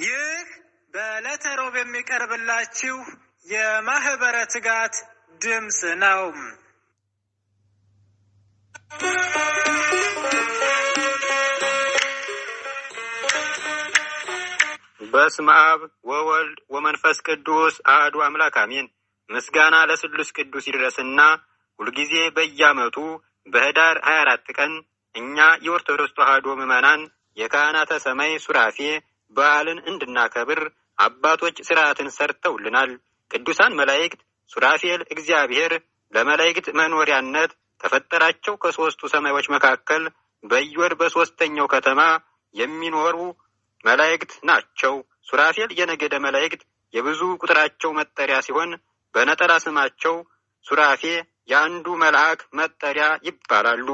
ይህ በዕለተ ሮብ የሚቀርብላችሁ የማህበረ ትጋት ድምፅ ነው። በስመ አብ ወወልድ ወመንፈስ ቅዱስ አሐዱ አምላክ አሜን። ምስጋና ለስሉስ ቅዱስ ይድረስና ሁልጊዜ በየዓመቱ በኅዳር 24 ቀን እኛ የኦርቶዶክስ ተዋሕዶ ምዕመናን የካህናተ ሰማይ ሱራፌ በዓልን እንድናከብር አባቶች ሥርዓትን ሰርተውልናል። ቅዱሳን መላእክት ሱራፌል እግዚአብሔር ለመላእክት መኖሪያነት ከፈጠራቸው ከሦስቱ ሰማዮች መካከል በየወር በሦስተኛው ከተማ የሚኖሩ መላእክት ናቸው። ሱራፌል የነገደ መላእክት የብዙ ቁጥራቸው መጠሪያ ሲሆን በነጠላ ስማቸው ሱራፌ የአንዱ መልአክ መጠሪያ ይባላሉ።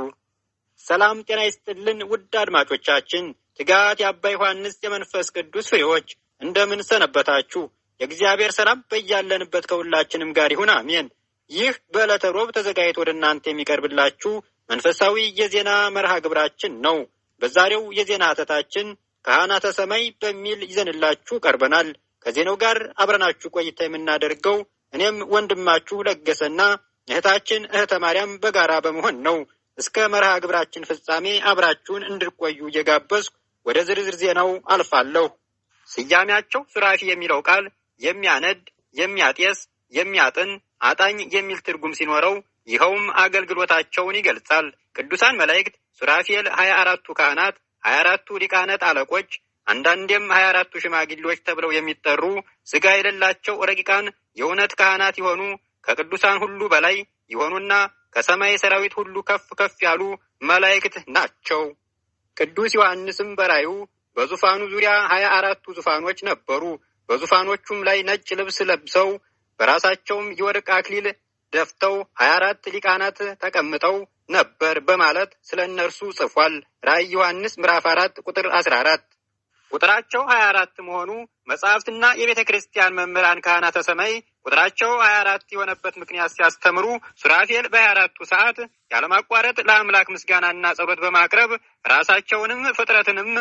ሰላም ጤና ይስጥልን ውድ አድማጮቻችን፣ ትጋት የአባ ዮሐንስ የመንፈስ ቅዱስ ፍሬዎች እንደምን ሰነበታችሁ? የእግዚአብሔር ሰላም በያለንበት ከሁላችንም ጋር ይሁን አሜን። ይህ በዕለተ ሮብ ተዘጋጅቶ ወደ እናንተ የሚቀርብላችሁ መንፈሳዊ የዜና መርሃ ግብራችን ነው። በዛሬው የዜና አተታችን ካህናተ ሰማይ በሚል ይዘንላችሁ ቀርበናል። ከዜናው ጋር አብረናችሁ ቆይታ የምናደርገው እኔም ወንድማችሁ ለገሰና እህታችን እህተ ማርያም በጋራ በመሆን ነው። እስከ መርሃ ግብራችን ፍጻሜ አብራችሁን እንድትቆዩ እየጋበዝኩ ወደ ዝርዝር ዜናው አልፋለሁ። ስያሜያቸው ሱራፊ የሚለው ቃል የሚያነድ፣ የሚያጤስ፣ የሚያጥን፣ አጣኝ የሚል ትርጉም ሲኖረው ይኸውም አገልግሎታቸውን ይገልጻል። ቅዱሳን መላእክት ሱራፌል 24ቱ ካህናት፣ 24ቱ ሊቃነ አለቆች፣ አንዳንዴም 24ቱ ሽማግሌዎች ተብለው የሚጠሩ ሥጋ የሌላቸው ረቂቃን የእውነት ካህናት የሆኑ ከቅዱሳን ሁሉ በላይ የሆኑና ከሰማይ ሰራዊት ሁሉ ከፍ ከፍ ያሉ መላእክት ናቸው። ቅዱስ ዮሐንስም በራእዩ በዙፋኑ ዙሪያ 24ቱ ዙፋኖች ነበሩ፣ በዙፋኖቹም ላይ ነጭ ልብስ ለብሰው በራሳቸውም የወርቅ አክሊል ደፍተው 24 ሊቃናት ተቀምጠው ነበር በማለት ስለ እነርሱ ጽፏል። ራእይ ዮሐንስ ምዕራፍ 4 ቁጥር 14። ቁጥራቸው 24 መሆኑ መጻሕፍትና የቤተ ክርስቲያን መምህራን ካህናተ ሰማይ ቁጥራቸው 24 የሆነበት ምክንያት ሲያስተምሩ ሱራፌል በ24ቱ ሰዓት ያለማቋረጥ ለአምላክ ምስጋናና ጸሎት በማቅረብ ራሳቸውንም ፍጥረትንም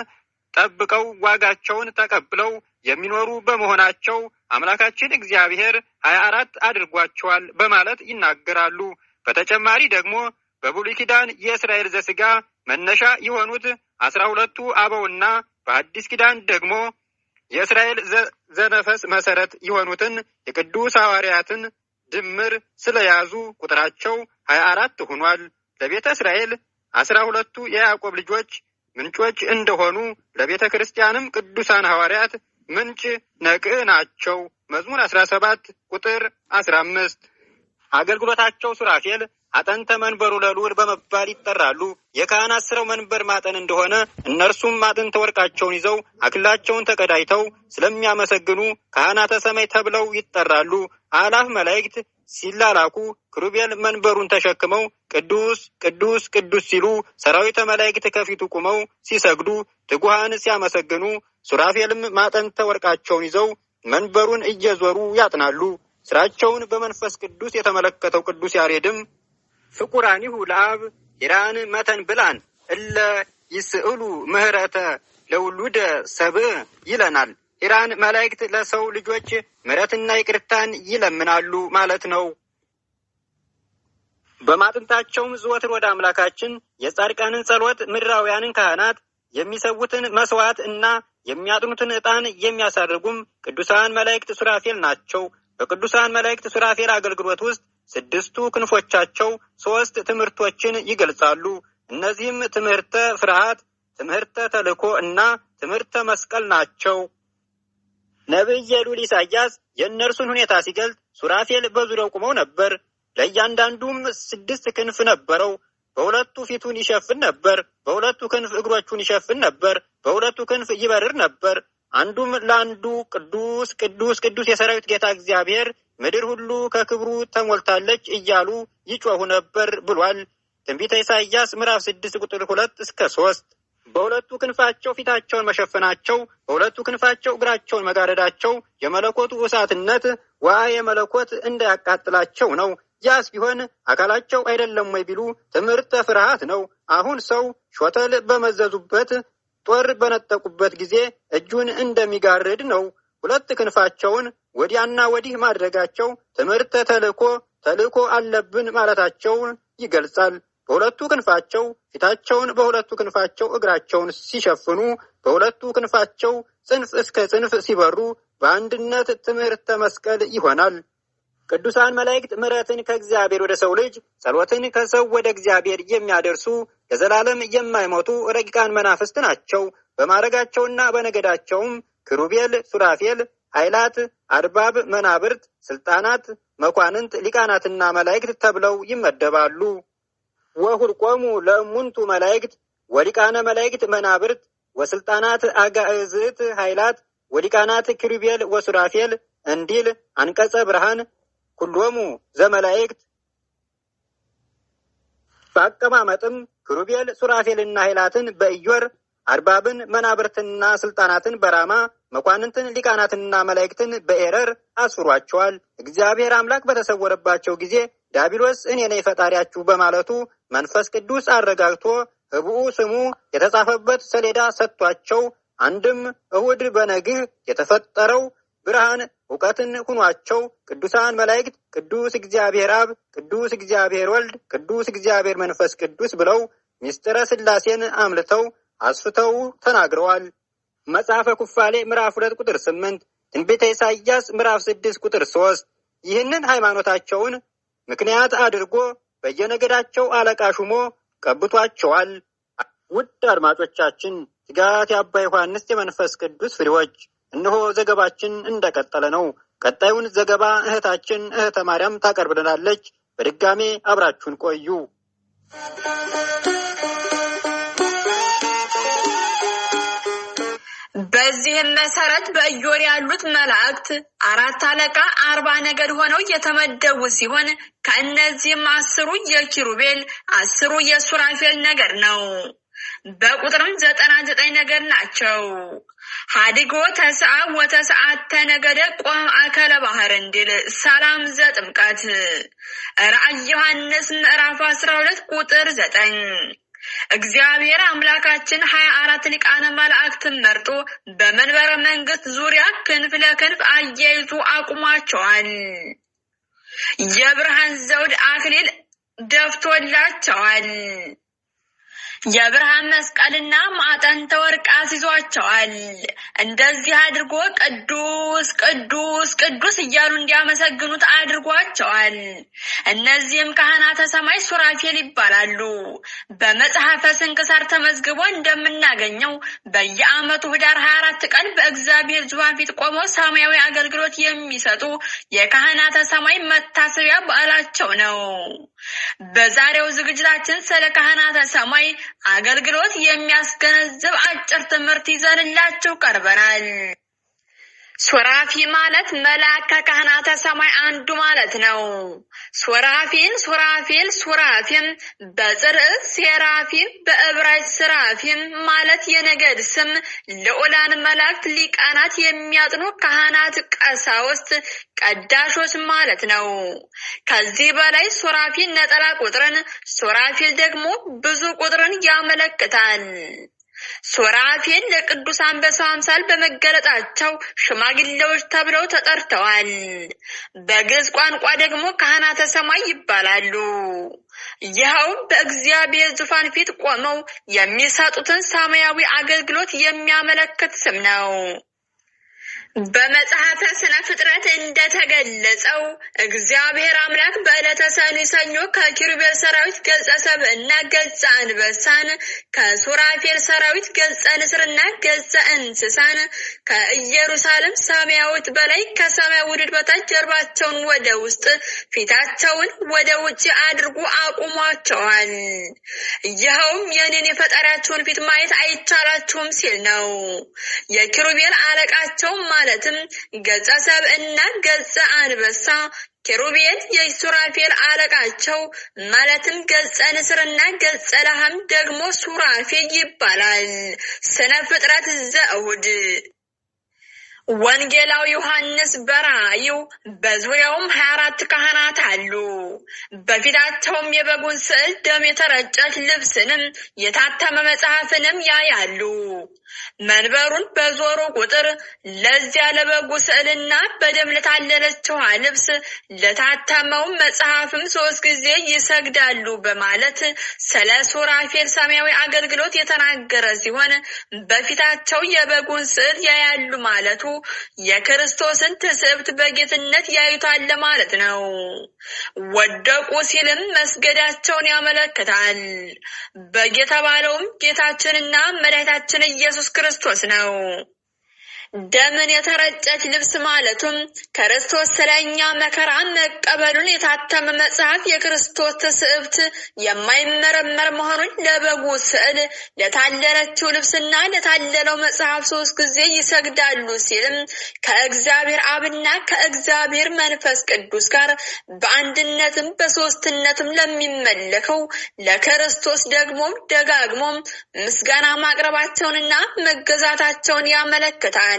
ጠብቀው ዋጋቸውን ተቀብለው የሚኖሩ በመሆናቸው አምላካችን እግዚአብሔር 24 አድርጓቸዋል በማለት ይናገራሉ። በተጨማሪ ደግሞ በብሉይ ኪዳን የእስራኤል ዘሥጋ መነሻ የሆኑት 12ቱ አበውና በአዲስ ኪዳን ደግሞ የእስራኤል ዘነፈስ መሰረት የሆኑትን የቅዱስ ሐዋርያትን ድምር ስለያዙ ቁጥራቸው 24 ሆኗል። ለቤተ እስራኤል 12ቱ የያዕቆብ ልጆች ምንጮች እንደሆኑ ለቤተ ክርስቲያንም ቅዱሳን ሐዋርያት ምንጭ ነቅዕ ናቸው። መዝሙር 17 ቁጥር 15። አገልግሎታቸው ሱራፌል አጠንተ መንበሩ ለልዑል በመባል ይጠራሉ። የካህናት ስራው መንበር ማጠን እንደሆነ እነርሱም አጥንተ ወርቃቸውን ይዘው አክሊላቸውን ተቀዳጅተው ስለሚያመሰግኑ ካህናተ ሰማይ ተብለው ይጠራሉ። አእላፍ መላእክት ሲላላኩ ክሩቤል መንበሩን ተሸክመው ቅዱስ ቅዱስ ቅዱስ ሲሉ፣ ሰራዊተ መላእክት ከፊቱ ቆመው ሲሰግዱ፣ ትጉሃን ሲያመሰግኑ፣ ሱራፌልም ማጠንተ ወርቃቸውን ይዘው መንበሩን እየዞሩ ያጥናሉ። ስራቸውን በመንፈስ ቅዱስ የተመለከተው ቅዱስ ያሬድም ፍቁራኒሁ ለአብ ሂራን መተን ብላን እለ ይስእሉ ምህረተ ለውሉደ ሰብእ ይለናል። ሂራን መላእክት ለሰው ልጆች ምህረትና ይቅርታን ይለምናሉ ማለት ነው። በማጥንታቸውም ዘወትር ወደ አምላካችን የጻድቃንን ጸሎት፣ ምድራውያንን ካህናት የሚሰዉትን መስዋዕት እና የሚያጥኑትን ዕጣን የሚያሳርጉም ቅዱሳን መላእክት ሱራፌል ናቸው። በቅዱሳን መላእክት ሱራፌል አገልግሎት ውስጥ 6ቱ ክንፎቻቸው 3 ትምህርቶችን ይገልጻሉ። እነዚህም ትምህርተ ፍርሃት፣ ትምህርተ ተልእኮ እና ትምህርተ መስቀል ናቸው። ነቢየ ልዑል ኢሳይያስ የእነርሱን ሁኔታ ሲገልጽ ሱራፌል በዙሪያው ቆመው ነበር። ለእያንዳንዱም 6 ክንፍ ነበረው። በሁለቱ ፊቱን ይሸፍን ነበር፣ በሁለቱ ክንፍ እግሮቹን ይሸፍን ነበር፣ በሁለቱ ክንፍ ይበርር ነበር። አንዱም ለአንዱ ቅዱስ ቅዱስ ቅዱስ የሰራዊት ጌታ እግዚአብሔር ምድር ሁሉ ከክብሩ ተሞልታለች እያሉ ይጮሁ ነበር ብሏል። ትንቢተ ኢሳይያስ ምዕራፍ 6 ቁጥር 2 እስከ 3። በሁለቱ ክንፋቸው ፊታቸውን መሸፈናቸው፣ በሁለቱ ክንፋቸው እግራቸውን መጋረዳቸው የመለኮቱ እሳትነት ዋዕየ መለኮት እንዳያቃጥላቸው ነው። ያስ ቢሆን አካላቸው አይደለም ወይ ቢሉ ትምህርተ ፍርሃት ነው። አሁን ሰው ሾተል በመዘዙበት ጦር በነጠቁበት ጊዜ እጁን እንደሚጋርድ ነው። ሁለት ክንፋቸውን ወዲያና ወዲህ ማድረጋቸው ትምህርተ ተልእኮ አለብን ማለታቸውን ይገልጻል። በሁለቱ ክንፋቸው ፊታቸውን፣ በሁለቱ ክንፋቸው እግራቸውን ሲሸፍኑ፣ በሁለቱ ክንፋቸው ጽንፍ እስከ ጽንፍ ሲበሩ በአንድነት ትምህርተ መስቀል ይሆናል። ቅዱሳን መላእክት ምሕረትን ከእግዚአብሔር ወደ ሰው ልጅ፣ ጸሎትን ከሰው ወደ እግዚአብሔር የሚያደርሱ ለዘላለም የማይሞቱ ረቂቃን መናፍስት ናቸው። በማዕረጋቸውና በነገዳቸውም ክሩቤል፣ ሱራፌል፣ ኃይላት፣ አርባብ፣ መናብርት፣ ስልጣናት፣ መኳንንት፣ ሊቃናትና መላእክት ተብለው ይመደባሉ። ወሁልቆሙ ለእሙንቱ መላእክት ወሊቃነ መላእክት መናብርት ወስልጣናት አጋእዝት ኃይላት ወሊቃናት ክሩቤል ወሱራፌል እንዲል አንቀጸ ብርሃን ኩሎሙ ዘመላእክት። በአቀማመጥም ክሩቤል ሱራፌልና ኃይላትን በኢዮር፣ አርባብን መናብርትና ስልጣናትን በራማ፣ መኳንንትን ሊቃናትንና መላእክትን በኤረር አስፍሯቸዋል። እግዚአብሔር አምላክ በተሰወረባቸው ጊዜ ዲያብሎስ እኔ ነኝ ፈጣሪያችሁ በማለቱ መንፈስ ቅዱስ አረጋግቶ ህቡዕ ስሙ የተጻፈበት ሰሌዳ ሰጥቷቸው አንድም እሁድ በነግህ የተፈጠረው ብርሃን ዕውቀትን ሁኗቸው ቅዱሳን መላእክት ቅዱስ እግዚአብሔር አብ፣ ቅዱስ እግዚአብሔር ወልድ፣ ቅዱስ እግዚአብሔር መንፈስ ቅዱስ ብለው ምስጢረ ሥላሴን አምልተው አስፍተው ተናግረዋል። መጽሐፈ ኩፋሌ ምዕራፍ 2 ቁጥር 8፣ ትንቢተ ኢሳይያስ ምዕራፍ 6 ቁጥር 3 ይህንን ሃይማኖታቸውን ምክንያት አድርጎ በየነገዳቸው አለቃ ሹሞ ቀብቷቸዋል። ውድ አድማጮቻችን ትጋት የአባ ዮሐንስ የመንፈስ ቅዱስ ፍሬዎች፣ እነሆ ዘገባችን እንደቀጠለ ነው። ቀጣዩን ዘገባ እህታችን እህተ ማርያም ታቀርብልናለች። በድጋሜ አብራችሁን ቆዩ። በዚህም መሰረት በኢዮር ያሉት መላእክት 4 አለቃ 40 ነገድ ሆነው የተመደቡ ሲሆን ከእነዚህም 10 የኪሩቤል 10 የሱራፌል ነገድ ነው። በቁጥርም 99 ነገድ ናቸው። ሀዲጎ ተስዓ ወተስዓተ ነገደ ቆም አከለ ባህር እንዲል ሰላም ዘጥምቀት ራእይ ዮሐንስ ምዕራፍ 12 ቁጥር 9። እግዚአብሔር አምላካችን 24 ሊቃነ መላእክትን መርጦ በመንበረ መንግስት ዙሪያ ክንፍ ለክንፍ አያይዞ አቁሟቸዋል። የብርሃን ዘውድ አክሊል ደፍቶላቸዋል። የብርሃን መስቀልና ማዕጠንተ ወርቅ አስይዟቸዋል። እንደዚህ አድርጎ ቅዱስ ቅዱስ ቅዱስ እያሉ እንዲያመሰግኑት አድርጓቸዋል። እነዚህም ካህናተ ሰማይ ሱራፌል ይባላሉ። በመጽሐፈ ስንክሳር ተመዝግቦ እንደምናገኘው በየዓመቱ ኅዳር 24 ቀን በእግዚአብሔር ዙፋን ፊት ቆመው ሰማያዊ አገልግሎት የሚሰጡ የካህናተ ሰማይ መታሰቢያ በዓላቸው ነው። በዛሬው ዝግጅታችን ስለ ካህናተ ሰማይ አገልግሎት የሚያስገነዝብ አጭር ትምህርት ይዘንላችሁ ቀርበናል። ሱራፊ ማለት መልአክ ከካህናተ ሰማይ አንዱ ማለት ነው። ሱራፊን፣ ሱራፌል፣ ሱራፊም በጽርዕ ሴራፊም በዕብራይስጥ ስራፊም ማለት የነገድ ስም ልዑላን መላእክት ሊቃናት የሚያጥኑ ካህናት ቀሳውስት ቀዳሾች ማለት ነው። ከዚህ በላይ ሱራፊ ነጠላ ቁጥርን፣ ሱራፌል ደግሞ ብዙ ቁጥርን ያመለክታል። ሱራፌል ለቅዱሳን በሰው አምሳል በመገለጣቸው ሽማግሌዎች ተብለው ተጠርተዋል። በግዕዝ ቋንቋ ደግሞ ካህናተ ሰማይ ይባላሉ። ይኸው በእግዚአብሔር ዙፋን ፊት ቆመው የሚሰጡትን ሰማያዊ አገልግሎት የሚያመለክት ስም ነው። በመጽሐፈ ስነ ፍጥረት እንደተገለጸው እግዚአብሔር አምላክ በዕለተ ሰኞ ከኪሩቤል ሰራዊት ገጸ ሰብእና ገጸ አንበሳን፣ ከሱራፌል ሰራዊት ገጸ ንስርና ገጸ እንስሳን ከኢየሩሳሌም ሰማያዊት በላይ ከሰማይ ውድድ በታች ጀርባቸውን ወደ ውስጥ ፊታቸውን ወደ ውጭ አድርጎ አቁሟቸዋል። ይኸውም የኔን የፈጣሪያቸውን ፊት ማየት አይቻላችሁም ሲል ነው። የኪሩቤል አለቃቸው ማለትም ገጸ ሰብእና ገጸ አንበሳ፣ ኪሩቤል የሱራፌል አለቃቸው ማለትም ገጸ ንስርና ገጸ ላህም ደግሞ ሱራፌል ይባላል። ስነ ፍጥረት ዘእሁድ ወንጌላዊ ዮሐንስ በራእዩ በዙሪያውም 24 ካህናት አሉ። በፊታቸውም የበጉን ስዕል፣ ደም የተረጨች ልብስንም የታተመ መጽሐፍንም ያያሉ። መንበሩን በዞሩ ቁጥር ለዚያ ለበጉ ስዕልና በደም ለታለለችው ልብስ ለታተመው መጽሐፍም 3 ጊዜ ይሰግዳሉ በማለት ስለ ሱራፌል ሰማያዊ አገልግሎት የተናገረ ሲሆን በፊታቸው የበጉን ስዕል ያያሉ ማለቱ የክርስቶስን ትስብእት በጌትነት ያዩታል ማለት ነው። ወደቁ ሲልም መስገዳቸውን ያመለክታል። በግ የተባለውም ጌታችንና መድኃኒታችን ኢየሱስ ክርስቶስ ነው። ደምን የተረጨች ልብስ ማለቱም ክርስቶስ ስለኛ መከራ መቀበሉን የታተመ መጽሐፍ የክርስቶስ ትስብእት የማይመረመር መሆኑን ለበጉ ስዕል፣ ለታለለችው ልብስና ለታለለው መጽሐፍ 3 ጊዜ ይሰግዳሉ ሲልም ከእግዚአብሔር አብና ከእግዚአብሔር መንፈስ ቅዱስ ጋር በአንድነትም በሶስትነትም ለሚመለከው ለክርስቶስ ደግሞ ደጋግሞም ምስጋና ማቅረባቸውንና መገዛታቸውን ያመለክታል።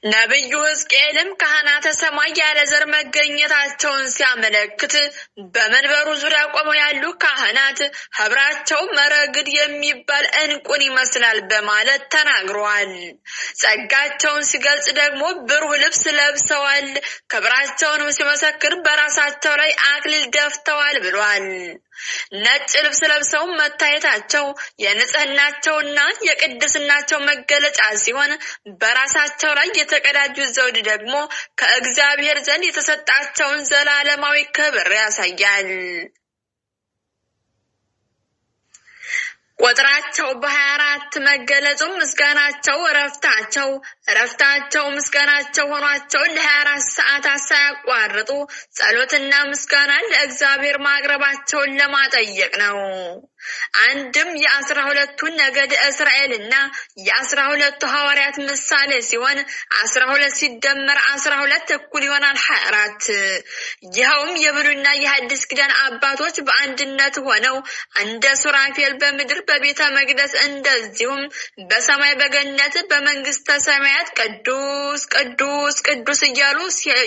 ነብዩ ሕዝቅኤልም ካህናተ ሰማይ ያለ ዘር መገኘታቸውን ሲያመለክት በመንበሩ ዙሪያ ቆመው ያሉ ካህናት ሕብራቸው መረግድ የሚባል ዕንቁን ይመስላል በማለት ተናግረዋል። ጸጋቸውን ሲገልጽ ደግሞ ብሩህ ልብስ ለብሰዋል፣ ክብራቸውንም ሲመሰክር በራሳቸው ላይ አክሊል ደፍተዋል ብሏል። ነጭ ልብስ ለብሰው መታየታቸው የንጽህናቸውና የቅድስናቸው መገለጫ ሲሆን በራሳቸው ላይ የተቀዳጁት ዘውድ ደግሞ ከእግዚአብሔር ዘንድ የተሰጣቸውን ዘላለማዊ ክብር ያሳያል። ቁጥራቸው በ24 መገለጹ ምስጋናቸው እረፍታቸው ምስጋናቸው ሆኗቸው ለ24 ሰዓታት ሳያቋርጡ ጸሎትና ምስጋና ለእግዚአብሔር ማቅረባቸውን ለማጠየቅ ነው። አንድም የ12ቱ ነገድ እስራኤልና የ12ቱ ሐዋርያት ምሳሌ ሲሆን 12 ሲደመር 12 እኩል ይሆናል 24። ይኸውም የብሉይና የሐዲስ ኪዳን አባቶች በአንድነት ሆነው እንደ ሱራፌል በምድር በቤተ መቅደስ እንደዚሁም በሰማይ በገነት በመንግስተ ሰማያት ቅዱስ ቅዱስ ቅዱስ እያሉ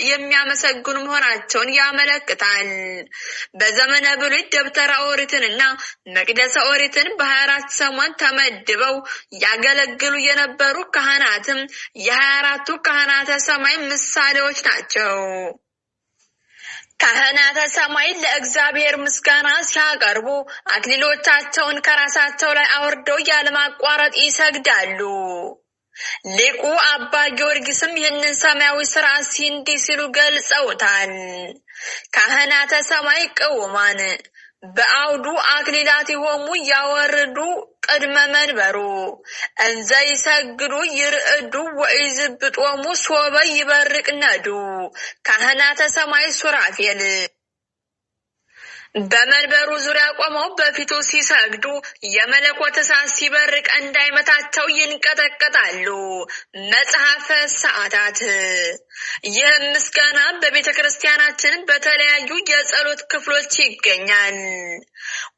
የሚያመሰግኑ መሆናቸውን ያመለክታል። በዘመነ ብሉይ ደብተራ ኦሪትንና መቅደሰ ኦሪትን በ24 ሰሞን ተመድበው ያገለግሉ የነበሩ ካህናትም የ24ቱ ካህናተ ሰማይ ምሳሌዎች ናቸው። ካህናተ ሰማይ ለእግዚአብሔር ምስጋና ሲያቀርቡ አክሊሎቻቸውን ከራሳቸው ላይ አውርደው ያለማቋረጥ ይሰግዳሉ። ሊቁ አባ ጊዮርጊስም ይህንን ሰማያዊ ሥርዓት እንዲህ ሲሉ ገልጸውታል። ካህናተ ሰማይ ቅውማን በአውዱ አክሊላት ይሆሙ ያወርዱ ቅድመ መንበሩ እንዘ ይሰግዱ ይርዕዱ ወይዝብጦሙ ሶበ ይበርቅ ነዱ። ካህናተ ሰማይ ሱራፌል በመንበሩ ዙሪያ ቆመው በፊቱ ሲሰግዱ የመለኮት እሳት ሲበርቅ እንዳይመታቸው ይንቀጠቀጣሉ። መጽሐፈ ሰዓታት። ይህም ምስጋና በቤተ ክርስቲያናችን በተለያዩ የጸሎት ክፍሎች ይገኛል።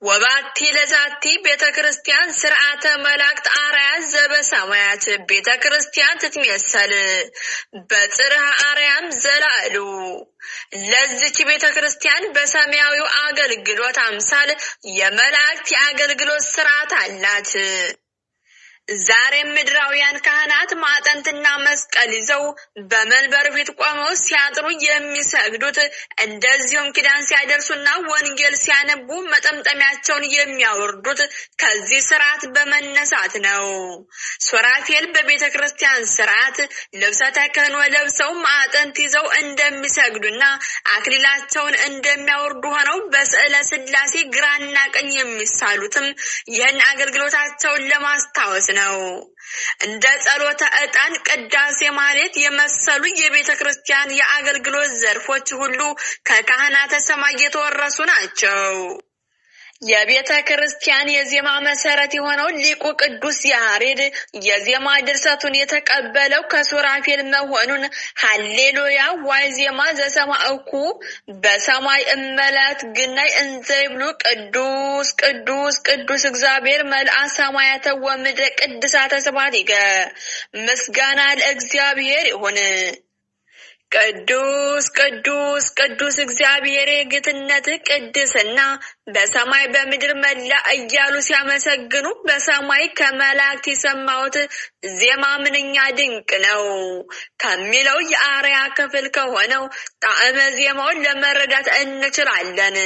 ወባቲ ለዛቲ ቤተ ክርስቲያን ስርዓተ መላእክት አርያም ዘበሰማያት ቤተ ክርስቲያን ትትሜሰል በጽርሐ አርያም ዘላሉ። ለዚች ቤተ ክርስቲያን በሰማያዊው አገልግሎት አምሳል የመላእክት የአገልግሎት ስርዓት አላት። ዛሬም ምድራውያን ካህናት ማዕጠንትና መስቀል ይዘው በመንበር ፊት ቆመው ሲያጥሩ የሚሰግዱት እንደዚሁም ኪዳን ሲያደርሱና ወንጌል ሲያነቡ መጠምጠሚያቸውን የሚያወርዱት ከዚህ ስርዓት በመነሳት ነው። ሱራፌል በቤተ ክርስቲያን ስርዓት ልብሰ ተክህኖ ለብሰው ማዕጠንት ይዘው እንደሚሰግዱና አክሊላቸውን እንደሚያወርዱ ሆነው በስዕለ ሥላሴ ግራና ቀኝ የሚሳሉትም ይህን አገልግሎታቸውን ለማስታወስ ነው። እንደ ጸሎተ ዕጣን፣ ቅዳሴ ማህሌት የመሰሉ የቤተ ክርስቲያን የአገልግሎት ዘርፎች ሁሉ ከካህናተ ሰማይ የተወረሱ ናቸው። የቤተ ክርስቲያን የዜማ መሰረት የሆነው ሊቁ ቅዱስ ያሬድ የዜማ ድርሰቱን የተቀበለው ከሱራፌል መሆኑን ሃሌሉያ ዋይ ዜማ ዘሰማዕኩ በሰማይ እመላት ግናይ እንዘይብሉ ቅዱስ ቅዱስ ቅዱስ እግዚአብሔር መልአ ሰማያተ ወምድረ ቅድሳተ ስብሐቲከ ምስጋና ለእግዚአብሔር ይሁን። ቅዱስ ቅዱስ ቅዱስ እግዚአብሔር የጌትነት ቅድስና በሰማይ በምድር መላ እያሉ ሲያመሰግኑ በሰማይ ከመላእክት የሰማሁት ዜማ ምንኛ ድንቅ ነው ከሚለው የአርያ ክፍል ከሆነው ጣዕመ ዜማውን ለመረዳት እንችላለን።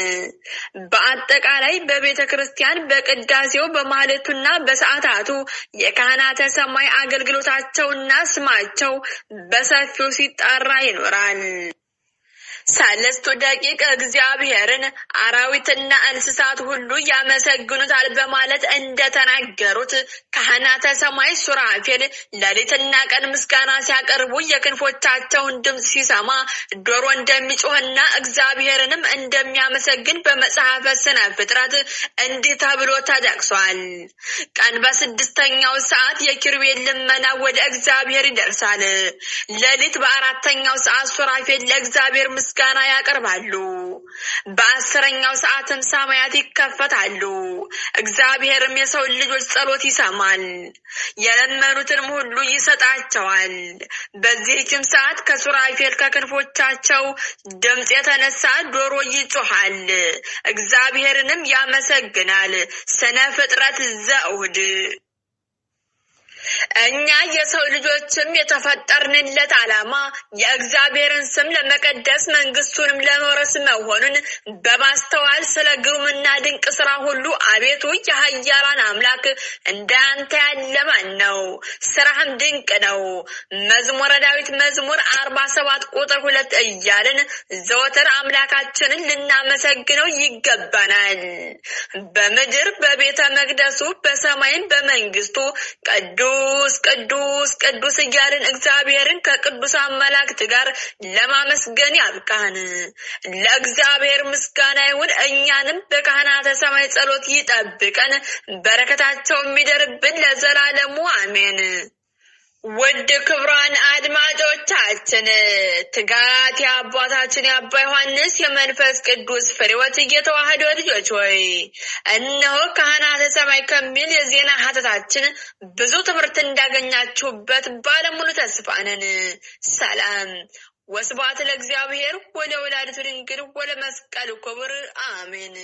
በአጠቃላይ በቤተ ክርስቲያን በቅዳሴው በማህሌቱና በሰዓታቱ የካህናተ ሰማይ አገልግሎታቸውና ስማቸው በሰፊው ሲጣራ ይኖራል። ሰለስቱ ደቂቅ እግዚአብሔርን አራዊትና እንስሳት ሁሉ ያመሰግኑታል በማለት እንደተናገሩት ካህናተ ሰማይ ሱራፌል ሌሊትና ቀን ምስጋና ሲያቀርቡ የክንፎቻቸውን ድምፅ ሲሰማ ዶሮ እንደሚጮህና እግዚአብሔርንም እንደሚያመሰግን በመጽሐፈ ስነ ፍጥረት እንዲህ ተብሎ ተጠቅሷል። ቀን በ6ኛው ሰዓት የኪሩቤል ልመና ወደ እግዚአብሔር ይደርሳል። ሌሊት በ4ኛው ሰዓት ሱራፌል ለእግዚአብሔር ምስጋና ያቀርባሉ። በ10ኛው ሰዓትም ሰማያት ይከፈታሉ። እግዚአብሔርም የሰው ልጆች ጸሎት ይሰማል፣ የለመኑትንም ሁሉ ይሰጣቸዋል። በዚህችም ሰዓት ከሱራፌል ከክንፎቻቸው ድምፅ የተነሳ ዶሮ ይጮሃል፣ እግዚአብሔርንም ያመሰግናል። ስነ ፍጥረት ዘእሁድ። እኛ የሰው ልጆችም የተፈጠርንለት ዓላማ የእግዚአብሔርን ስም ለመቀደስ መንግስቱንም ለመውረስ መሆኑን በማስተዋል ስለ ግሩምና ድንቅ ስራ ሁሉ አቤቱ የኃያላን አምላክ እንዳንተ ያለ ማን ነው? ስራህም ድንቅ ነው። መዝሙረ ዳዊት መዝሙር 47 ቁጥር 2 እያልን ዘወትር አምላካችንን ልናመሰግነው ይገባናል። በምድር በቤተ መቅደሱ በሰማይም በመንግስቱ ቅዱስ ቅዱስ ቅዱስ እያልን እግዚአብሔርን ከቅዱሳን መላእክት ጋር ለማመስገን ያብቃን። ለእግዚአብሔር ምስጋና ይሁን። እኛንም በካህናተ ሰማይ ጸሎት ይጠብቀን፣ በረከታቸው የሚደርብን ለዘላለሙ አሜን። ውድ ክቡራን አድማጮቻችን ትጋት የአባታችን የአባ ዮሐንስ የመንፈስ ቅዱስ ፍሬወት የተዋህዶ ልጆች ሆይ እነሆ ካህናተ ሰማይ ከሚል የዜና ሀተታችን ብዙ ትምህርት እንዳገኛችሁበት ባለሙሉ ተስፋ ነን። ሰላም ወስብሐት ለእግዚአብሔር ወለወላዲቱ ድንግል ወለመስቀሉ ክቡር አሜን።